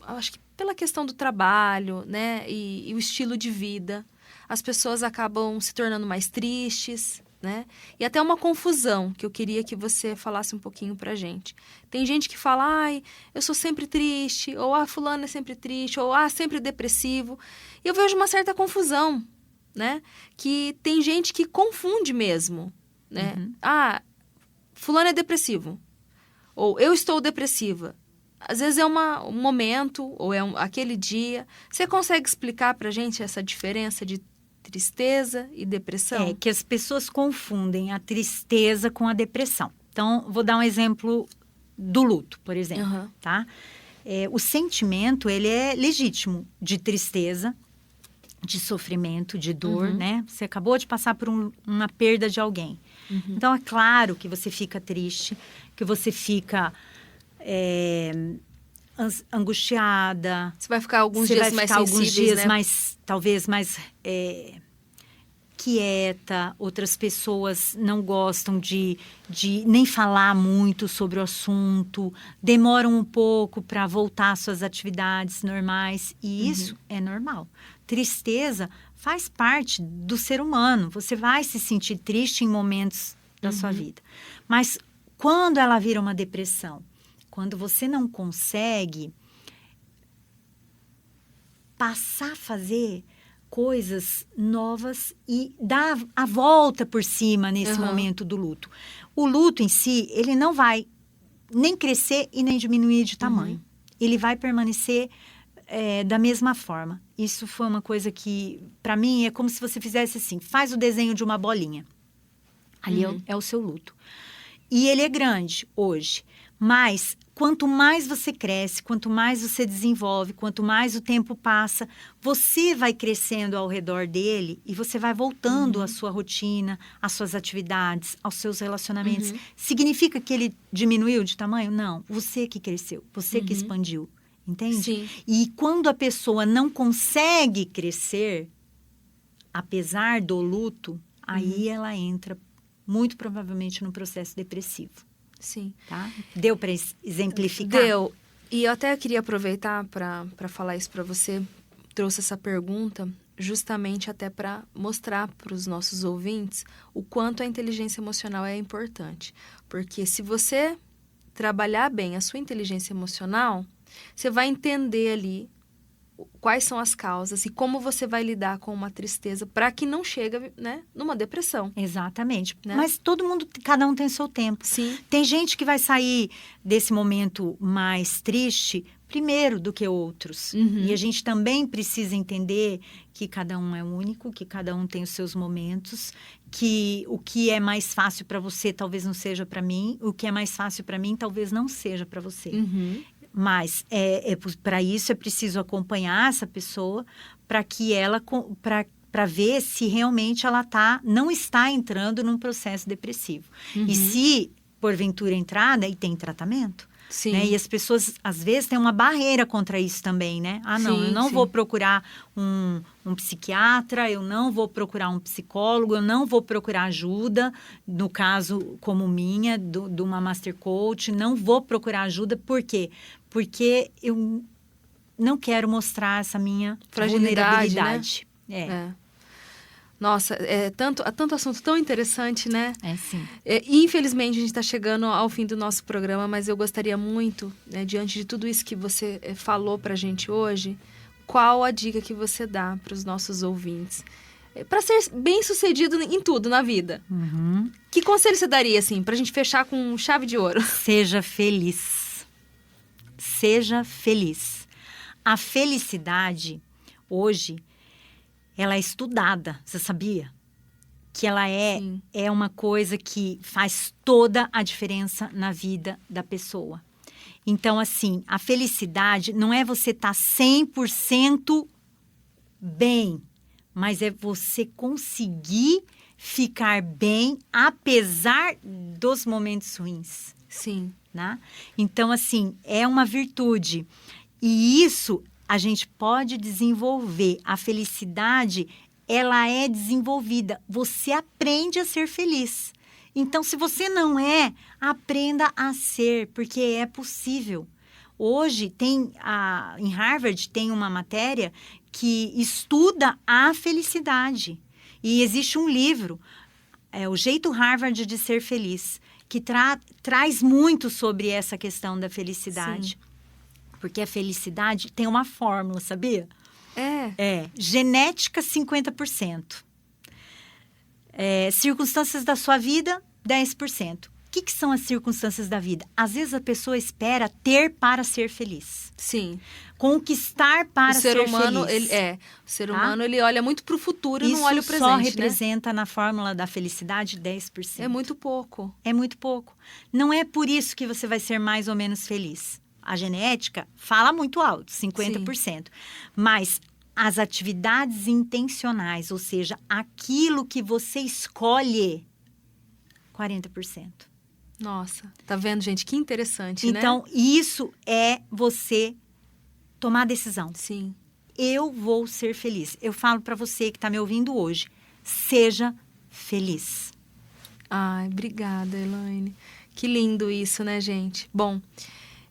acho que pela questão do trabalho, né? E o estilo de vida. As pessoas acabam se tornando mais tristes, né? E até uma confusão que eu queria que você falasse um pouquinho pra gente. Tem gente que fala, ai, eu sou sempre triste, ou fulano é sempre triste, ou sempre depressivo. E eu vejo uma certa confusão, né? Que tem gente que confunde mesmo, né? Fulano é depressivo, ou eu estou depressiva. Às vezes é um momento, ou aquele dia. Você consegue explicar pra gente essa diferença de tristeza e depressão? É que as pessoas confundem a tristeza com a depressão. Então, vou dar um exemplo do luto, por exemplo, tá? O sentimento, ele é legítimo de tristeza, de sofrimento, de dor, né? Você acabou de passar por uma perda de alguém. Então, é claro que você fica triste, que você fica angustiada. Você vai ficar alguns dias mais sensíveis, alguns dias, né? Talvez mais quieta. Outras pessoas não gostam de nem falar muito sobre o assunto. Demoram um pouco para voltar às suas atividades normais. E isso é normal. Tristeza faz parte do ser humano. Você vai se sentir triste em momentos da sua vida. Mas quando ela vira uma depressão, quando você não consegue passar a fazer coisas novas e dar a volta por cima nesse momento do luto. O luto em si, ele não vai nem crescer e nem diminuir de tamanho. Ele vai permanecer da mesma forma. Isso foi uma coisa que, para mim, é como se você fizesse assim, faz o desenho de uma bolinha. Ali é o seu luto. E ele é grande hoje, mas quanto mais você cresce, quanto mais você desenvolve, quanto mais o tempo passa, você vai crescendo ao redor dele e você vai voltando à sua rotina, às suas atividades, aos seus relacionamentos. Significa que ele diminuiu de tamanho? Não. Você que cresceu, você que expandiu, entende? Sim. E quando a pessoa não consegue crescer, apesar do luto, aí ela entra muito provavelmente no processo depressivo. Sim. Tá? Deu para exemplificar? Deu. E eu até queria aproveitar para falar isso para você. Trouxe essa pergunta justamente até para mostrar para os nossos ouvintes o quanto a inteligência emocional é importante. Porque se você trabalhar bem a sua inteligência emocional, você vai entender ali quais são as causas e como você vai lidar com uma tristeza para que não chegue, né, numa depressão. Exatamente. Né? Mas todo mundo, cada um tem seu tempo. Sim. Tem gente que vai sair desse momento mais triste primeiro do que outros. Uhum. E a gente também precisa entender que cada um é único, que cada um tem os seus momentos, que o que é mais fácil para você talvez não seja para mim, o que é mais fácil para mim talvez não seja para você. Uhum. Mas para isso é preciso acompanhar essa pessoa para que ela para ver se realmente ela não está entrando num processo depressivo. Uhum. E se porventura entrar, daí tem tratamento. Sim. Né? E as pessoas, às vezes, têm uma barreira contra isso também, né? Ah, não, Sim, eu não sim. vou procurar um psiquiatra, eu não vou procurar um psicólogo, eu não vou procurar ajuda, no caso como minha, de uma Master Coach, não vou procurar ajuda, por quê? Porque eu não quero mostrar essa minha Fragilidade, vulnerabilidade. né? Nossa, tanto assunto tão interessante, né? Sim. Infelizmente, a gente está chegando ao fim do nosso programa, mas eu gostaria muito, né, diante de tudo isso que você falou para a gente hoje, qual a dica que você dá para os nossos ouvintes? Para ser bem-sucedido em tudo na vida. Uhum. Que conselho você daria, assim, para a gente fechar com chave de ouro? Seja feliz. Seja feliz. A felicidade, hoje, ela é estudada, você sabia? Que ela é uma coisa que faz toda a diferença na vida da pessoa. Então, assim, a felicidade não é você estar 100% bem, mas é você conseguir ficar bem apesar dos momentos ruins. Sim. Né? Então, assim, é uma virtude. E isso a gente pode desenvolver. A felicidade, ela é desenvolvida. Você aprende a ser feliz. Então, se você não aprenda a ser, porque é possível. Hoje, em Harvard, tem uma matéria que estuda a felicidade. E existe um livro, O Jeito Harvard de Ser Feliz, que traz muito sobre essa questão da felicidade. Sim. Porque a felicidade tem uma fórmula, sabia? Genética, 50%. Circunstâncias da sua vida, 10%. O que são as circunstâncias da vida? Às vezes a pessoa espera ter para ser feliz. Sim. Conquistar para ser feliz. O ser humano, ele olha muito para o futuro e não olha o presente, só representa, na fórmula da felicidade, 10%. É muito pouco. É muito pouco. Não é por isso que você vai ser mais ou menos feliz. A genética fala muito alto, 50%. Sim. Mas as atividades intencionais, ou seja, aquilo que você escolhe, 40%. Nossa, tá vendo, gente? Que interessante, então, isso é você tomar decisão. Sim. Eu vou ser feliz. Eu falo para você que está me ouvindo hoje, seja feliz. Ai, obrigada, Elaine. Que lindo isso, né, gente? Bom,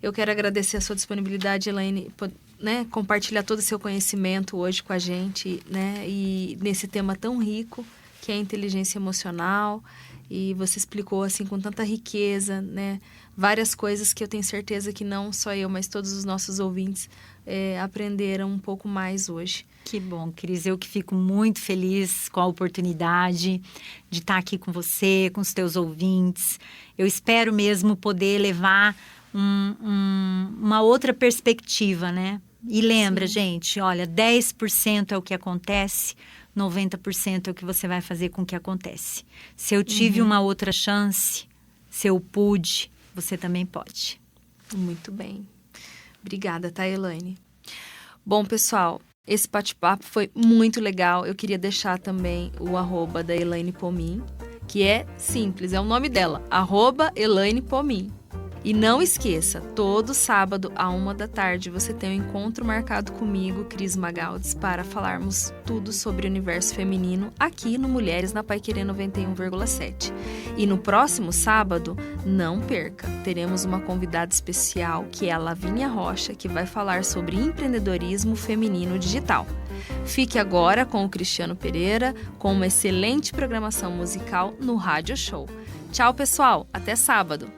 eu quero agradecer a sua disponibilidade, Elaine, né, compartilhar todo o seu conhecimento hoje com a gente, né, e nesse tema tão rico que é a inteligência emocional. E você explicou, assim, com tanta riqueza, né, várias coisas que eu tenho certeza que não só eu, mas todos os nossos ouvintes aprenderam um pouco mais hoje. Que bom, Cris. Eu que fico muito feliz com a oportunidade de estar aqui com você, com os teus ouvintes. Eu espero mesmo poder levar uma outra perspectiva, né? E lembra, Sim. gente, olha, 10% é o que acontece, 90% é o que você vai fazer com o que acontece. Se eu tive uma outra chance, se eu pude, você também pode. Muito bem. Obrigada, tá, Elaine? Bom, pessoal, esse bate-papo foi muito legal. Eu queria deixar também o @ da Elaine Pomin, que é simples, é o nome dela, @Elaine Pomin. E não esqueça, todo sábado, à 13h, você tem um encontro marcado comigo, Cris Magaldi, para falarmos tudo sobre o universo feminino aqui no Mulheres na Paiquerê 91,7. E no próximo sábado, não perca, teremos uma convidada especial, que é a Lavínia Rocha, que vai falar sobre empreendedorismo feminino digital. Fique agora com o Cristiano Pereira, com uma excelente programação musical no Rádio Show. Tchau, pessoal! Até sábado!